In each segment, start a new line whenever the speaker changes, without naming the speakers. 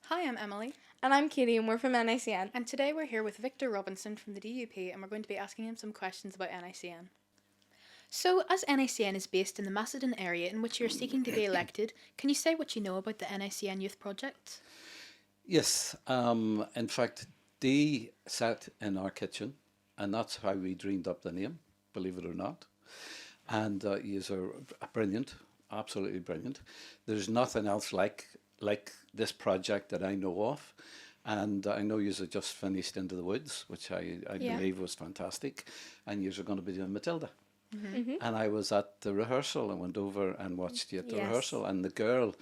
Hi, I'm Emily,
And I'm Katie, and we're from NACN.
and today we're here with Victor Robinson from the DUP, and we're going to be asking him some questions about NACN. So, as NACN is based in the Macedon area in which you're seeking to be elected, can you say what you know about the NACN Youth Projects?
Yes, in fact, Dee sat in our kitchen, and that's how we dreamed up the name, believe it or not. And he is a brilliant, absolutely brilliant. There's nothing else like this project that I know of. And I know you have just finished Into the Woods, which I
Yeah.
believe was fantastic. And you are going to be doing Matilda.
Mm-hmm.
And I was at the rehearsal. I went over and watched you at the
Yes.
rehearsal. And the girl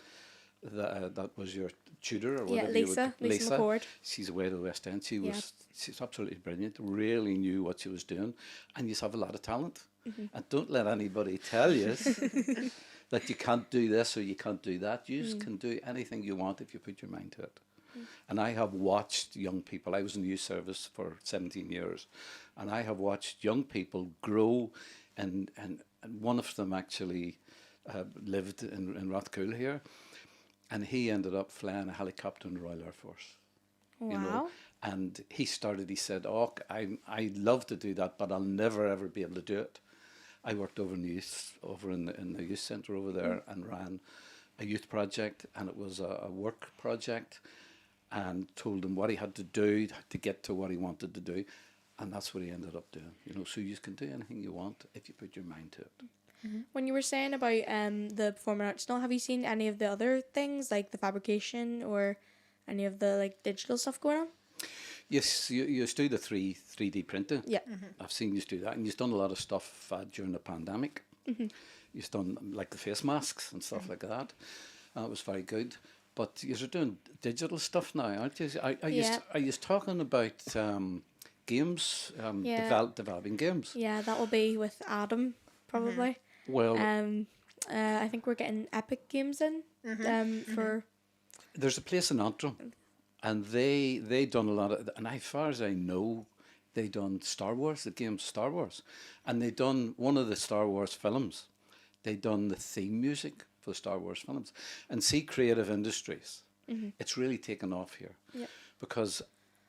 that was your tutor or
Yeah,
whatever you would,
Lisa McCord.
she's away to the West End.
Yeah.
She's absolutely brilliant. Really knew what she was doing, and you have a lot of talent.
Mm-hmm.
And don't let anybody tell you that you can't do this or you can't do that. You can do anything you want if you put your mind to it. And I have watched young people. I was in the youth service for 17 years, and I have watched young people grow, and one of them actually lived in Rathcoole here. And he ended up flying a helicopter in the Royal Air Force.
Wow.
You know, and he said, "Oh, I'd love to do that, but I'll never ever be able to do it." I worked over in the youth centre over there and ran a youth project, and it was a work project, and told him what he had to do to get to what he wanted to do, and that's what he ended up doing. You know, so you can do anything you want if you put your mind to it.
When you were saying about the performing arts, have you seen any of the other things, like the fabrication or any of the digital stuff going on?
Yes, you do the 3D printing.
Yeah.
I've seen you do that, and you've done a lot of stuff during the pandemic. You've done like the face masks and stuff like that. That was very good. But you're doing digital stuff now, aren't you? Are you talking about games,
Yeah.
developing games?
Yeah, that will be with Adam, probably.
Well,
I think we're getting Epic Games in for...
there's a place in Antrim, and they done a lot of, and as far as I know, they done Star Wars, the game Star Wars, and they done one of the Star Wars films. They done the theme music for the Star Wars films, and see creative industries. It's really taken off here,
Yep.
because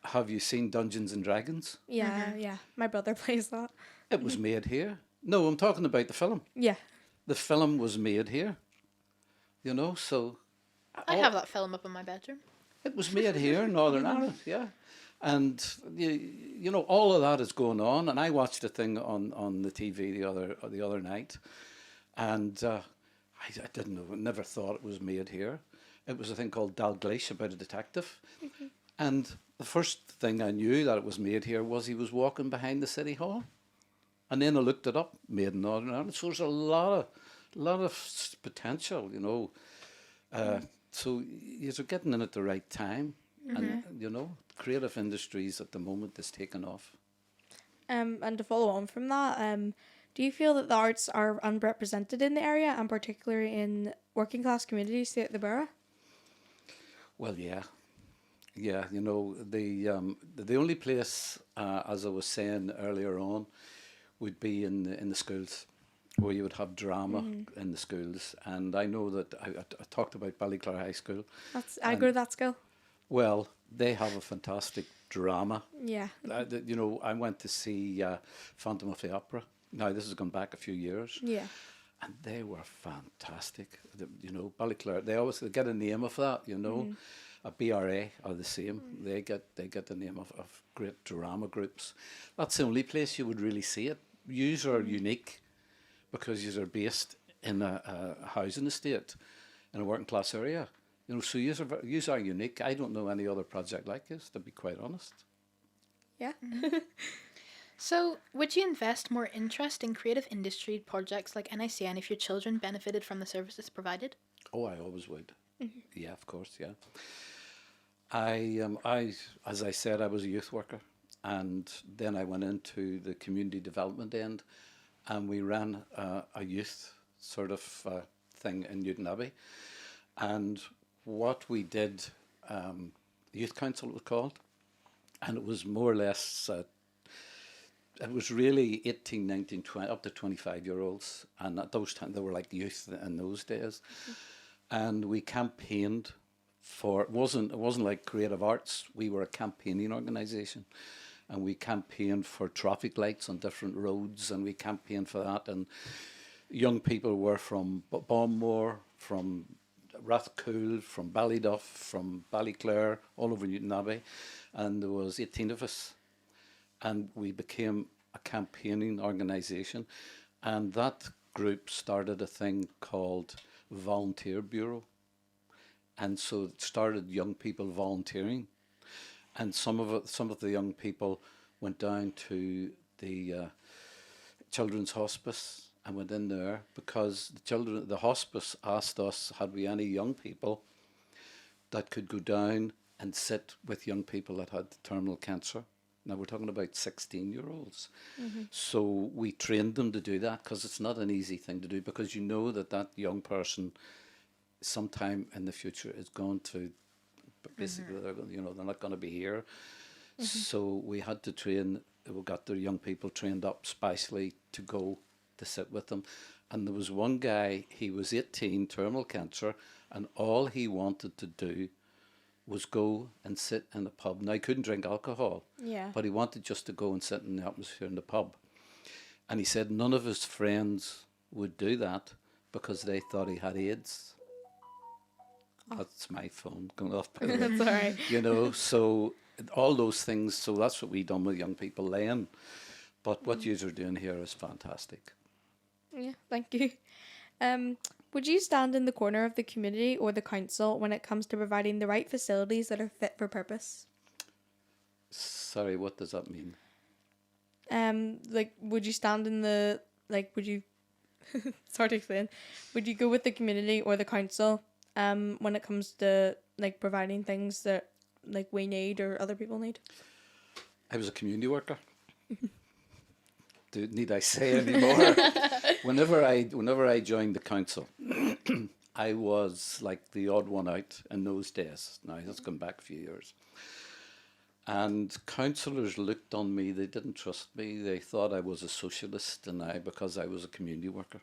have you seen Dungeons and Dragons?
Yeah, yeah. My brother plays that.
It was made here. No, I'm talking about the film.
Yeah.
The film was made here. You know, so
I have that film up in my bedroom.
it was made here in Northern Ireland, yeah. And you know, all of that is going on. And I watched a thing on the TV the other night, and I didn't know, never thought it was made here. It was a thing called Dalgleish, about a detective, and the first thing I knew that it was made here was he was walking behind the city hall, and then I looked it up, made in Northern Ireland. So there's a lot of potential, you know. So you're getting in at the right time, and you know, creative industries at the moment is taking off.
And to follow on from that, do you feel that the arts are unrepresented in the area, and particularly in working class communities throughout the borough?
Well, yeah. You know, the only place, as I was saying earlier on, would be in the schools, where you would have drama in the schools. And I know that I talked about Ballyclare High School.
I go to that school.
Well, they have a fantastic drama.
Yeah.
You know, I went to see Phantom of the Opera. Now, this has gone back a few years.
Yeah.
And they were fantastic. You know, Ballyclare, they get a name of that, you know. A BRA are the same. They get the name of great drama groups. That's the only place you would really see it. Yous are unique because yous are based in a housing estate in a working class area. You know, so yous are unique. I don't know any other project like this, to be quite honest.
Yeah.
So, would you invest more interest in creative industry projects like NACN if your children benefited from the services provided?
Oh, I always would. Yeah, of course, yeah. I, as I said, I was a youth worker, and then I went into the community development end, and we ran a youth sort of thing in Newton Abbey, and what we did, the youth council it was called, and it was more or less. It was really 18, 19, 20, up to 25-year-olds, and at those times they were like youth in those days, and we campaigned for it wasn't like creative arts. We were a campaigning organisation, and we campaigned for traffic lights on different roads, and we campaigned for that. And young people were from Bombmore, from Rathcoole, from Ballyduff, from Ballyclare, all over Newton Abbey, and there was 18 of us, and we became a campaigning organisation, and that group started a thing called Volunteer Bureau, and so it started young people volunteering, and some of the young people went down to the children's hospice and went in there because the hospice asked us, had we any young people that could go down and sit with young people that had terminal cancer. Now we're talking about 16-year-olds. So we trained them to do that because it's not an easy thing to do, because you know that young person sometime in the future is going to, basically, they're not going to be here. So we had to train, we got the young people trained up specially to go to sit with them. And there was one guy, he was 18, terminal cancer, and all he wanted to do was go and sit in a pub. Now, he couldn't drink alcohol, but he wanted just to go and sit in the atmosphere in the pub. And he said none of his friends would do that because they thought he had AIDS. That's my phone going off, by the way.
That's all right.
So all those things, so that's what we done with young people then. But what yous are doing here is fantastic.
Yeah, thank you. Would you stand in the corner of the community or the council when it comes to providing the right facilities that are fit for purpose?
Sorry, what does that mean?
Would you stand in the, would you, it's hard to explain, would you go with the community or the council when it comes to, providing things that, we need or other people need?
I was a community worker. Need I say any more? Whenever I joined the council, I was like the odd one out in those days. Now, that's gone back a few years. And councillors looked on me, they didn't trust me. They thought I was a socialist because I was a community worker.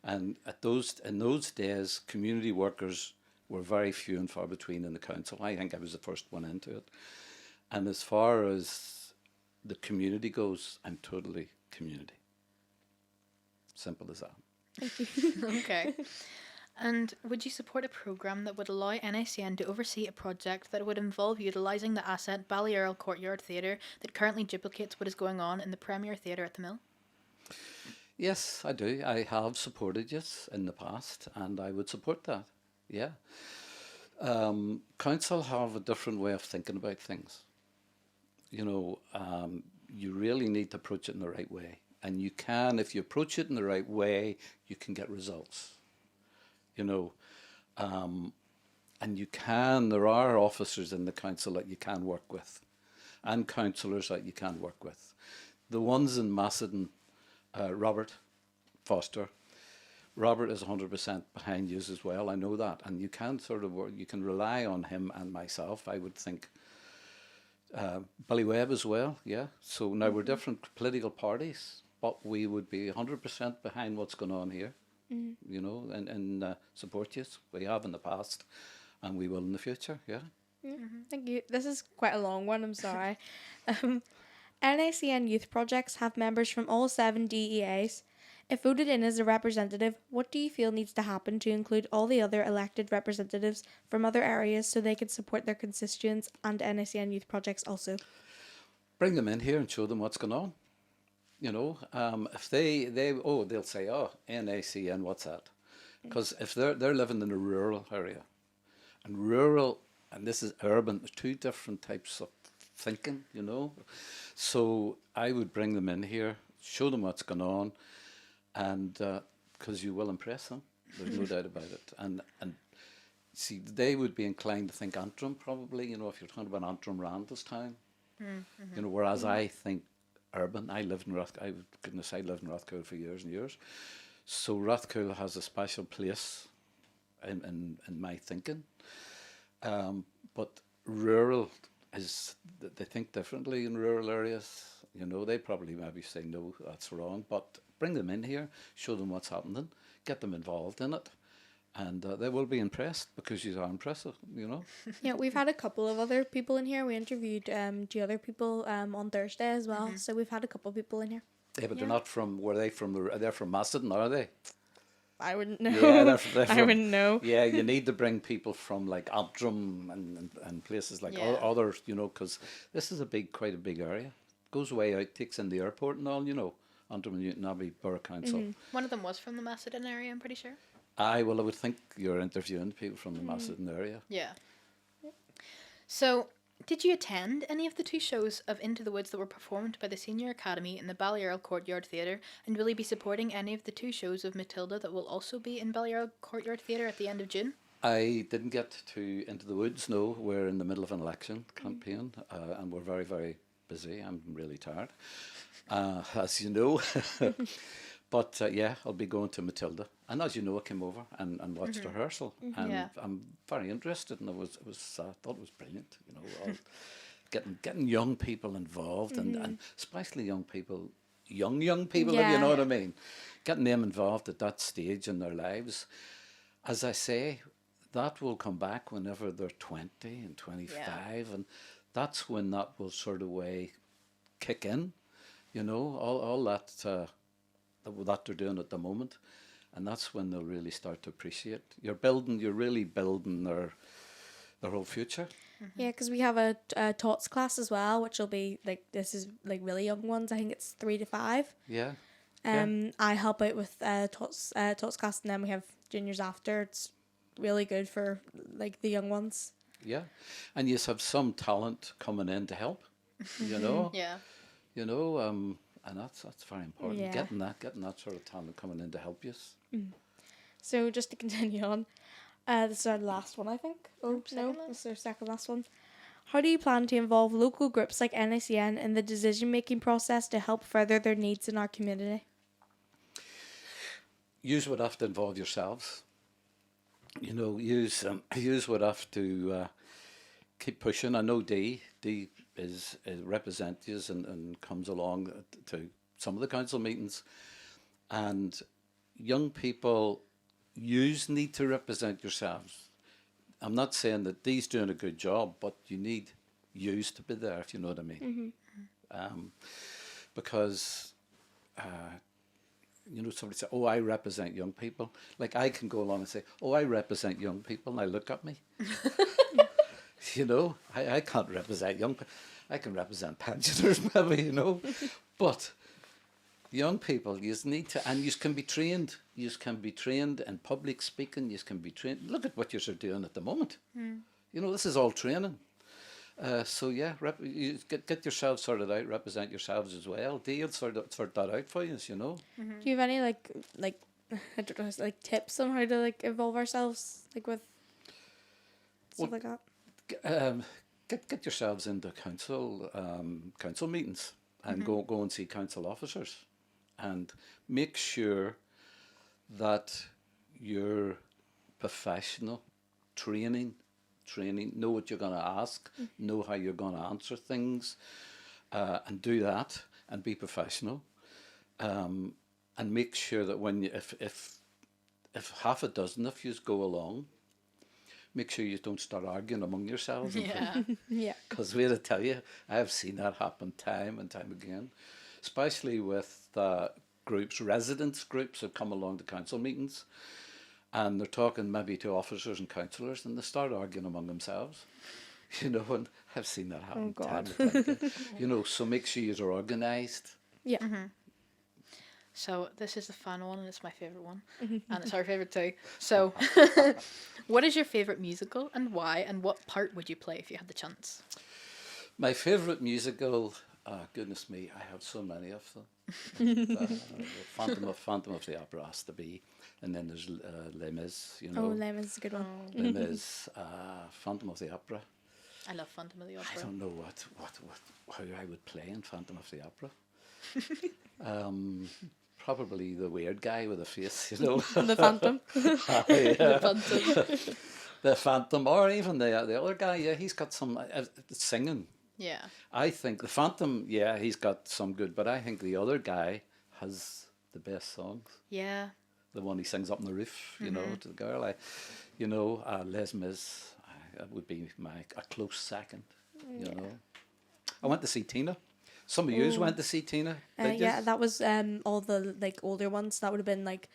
And in those days, community workers were very few and far between in the council. I think I was the first one into it. And as far as the community goes, I'm totally community. Simple as that.
Okay. And would you support a programme that would allow NACN to oversee a project that would involve utilising the asset Ballyearl Courtyard Theatre that currently duplicates what is going on in the Premier Theatre at the Mill?
Yes, I do. I have supported it in the past, and I would support that. Yeah. Council have a different way of thinking about things. You really need to approach it in the right way. And you can, if you approach it in the right way, you can get results. And there are officers in the council that you can work with, and councillors that you can work with. The ones in Macedon, Robert Foster, Robert is 100% behind you as well. I know that, and you can you can rely on him and myself. I would think Billy Webb as well. Yeah. So now we're different political parties, but we would be 100% behind what's going on here. And support you. We have in the past, and we will in the future. Yeah.
Thank you. This is quite a long one. I'm sorry. NACN Youth Projects have members from all 7 DEAs. If voted in as a representative, what do you feel needs to happen to include all the other elected representatives from other areas so they can support their constituents and NACN Youth Projects also?
Bring them in here and show them what's going on. If they'll say, NACN, what's that? Because if they're living in a rural area, and this is urban, there's two different types of thinking, So I would bring them in here, show them what's going on, and because you will impress them, there's no doubt about it. And see, they would be inclined to think Antrim probably, if you're talking about Antrim Randallstown, whereas I think urban. I lived in Rathcoole for years and years. So Rathcoole has a special place in my thinking. But rural they think differently in rural areas. They probably maybe say, no, that's wrong. But bring them in here, show them what's happening, get them involved in it, And they will be impressed because you are impressive, you know.
Yeah, we've had a couple of other people in here. We interviewed two other people on Thursday as well. So we've had a couple of people in here.
Yeah, but
Yeah.
they're not from, were they from, they're from Macedon, are they?
I wouldn't know.
Yeah, they're
I
from,
wouldn't know.
yeah, you need to bring people from like Antrim and places like
Yeah.
others, you know, because this is quite a big area. Goes way out, takes in the airport and all, you know. Antrim and Newton Abbey Borough Council.
One of them was from the Macedon area, I'm pretty sure.
I would think you're interviewing people from the Macedon area.
Yeah. So, did you attend any of the 2 shows of Into the Woods that were performed by the Senior Academy in the Balliol Courtyard Theatre? And will you be supporting any of the 2 shows of Matilda that will also be in Balliol Courtyard Theatre at the end of June?
I didn't get to Into the Woods, no. We're in the middle of an election campaign and we're very, very busy. I'm really tired, as you know. But yeah, I'll be going to Matilda. And as you know, I came over and watched rehearsal. And
Yeah.
I'm very interested and I thought it was brilliant, you know, all getting young people involved and especially young people, young people, if you
Yeah.
know what I mean. Getting them involved at that stage in their lives. As I say, that will come back whenever they're 20 and 25 and that's when that will sort of way kick in, you know, all that that they're doing at the moment, and that's when they'll really start to appreciate. You're really building their whole future.
Yeah, because we have a tots class as well, which will be like, this is like really young ones. I think it's 3 to 5.
Yeah.
I help out with tots class, and then we have juniors after. It's really good for like the young ones.
Yeah, and you have some talent coming in to help, you know.
Yeah.
You know, and that's very important.
Yeah.
Getting that sort of talent coming in to help you.
So just to continue on, this is our last one, I think. Oh,
second
no,
last.
this is our second last one. How do you plan to involve local groups like NACN in the decision-making process to help further their needs in our community?
You would have to involve yourselves. You know, you would have to keep pushing. I know D is represents you and comes along to some of the council meetings, and young people, yous need to represent yourselves. I'm not saying that D's doing a good job, but you need yous to be there, if you know what I mean. Because you know, somebody say, "Oh, I represent young people." Like I can go along and say, "Oh, I represent young people," and I look at me. You know, I can't represent young people. I can represent pensioners, maybe, you know. But young people, you need to, and you can be trained. You can be trained in public speaking. You can be trained. Look at what you're doing at the moment. You know, this is all training. So yeah, you get yourselves sorted out. Represent yourselves as well. They'll sort that out for you, you know.
Do you have any like I don't know, like tips on how to like involve ourselves like with stuff like that?
Get yourselves into council meetings and go and see council officers, and make sure that you're professional, training, know what you're going to ask, know how you're going to answer things, and do that and be professional, and make sure that when you, if half a dozen of you go along, make sure you don't start arguing among yourselves.
Yeah.
Yeah.
Because we had to tell you, I have seen that happen time and time again, especially with groups, residents groups that come along to council meetings, and they're talking maybe to officers and councillors, and they start arguing among themselves. You know, and I've seen that happen time and time again. You know, so make sure you're organised.
Yeah.
So this is the fun one, and it's my favourite one, and it's our favourite too. So, what is your favourite musical, and why, and what part would you play if you had the chance?
My favourite musical, goodness me, I have so many of them. Phantom of the Opera has to be, and then there's Les Mis, you know.
Oh, Lemon is a good one.
Les Mis, Phantom of the Opera.
I love Phantom of the
I
Opera.
don't know how I would play in Phantom of the Opera. Probably the weird guy with a face, you know.
The Phantom.
Yeah.
Phantom.
The Phantom, or even the other guy. Yeah, he's got some singing.
Yeah.
I think the Phantom, yeah, he's got some good, but I think the other guy has the best songs.
Yeah.
the one he sings up on the roof, you know, to the girl. Les Mis would be a close second, you know. I went to see Tina. Some of you went to see Tina. Did
Yeah,
yous?
that was all the like older ones. That would have been like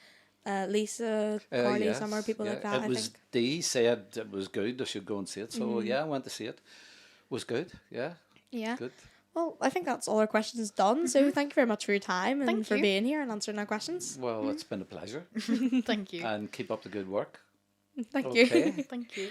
Lisa, Carly,
Yes,
Summer, people like that.
It
I
was
think.
Dee said it was good. I should go and see it. So yeah, I went to see it. Was good. Yeah.
Yeah.
Good.
Well, I think that's all our questions done. So thank you very much for your time and
Thank
for
you.
being here and answering our questions.
Well, it's been a pleasure,
Thank you.
and keep up the good work.
Thank
Okay.
you.
Thank you.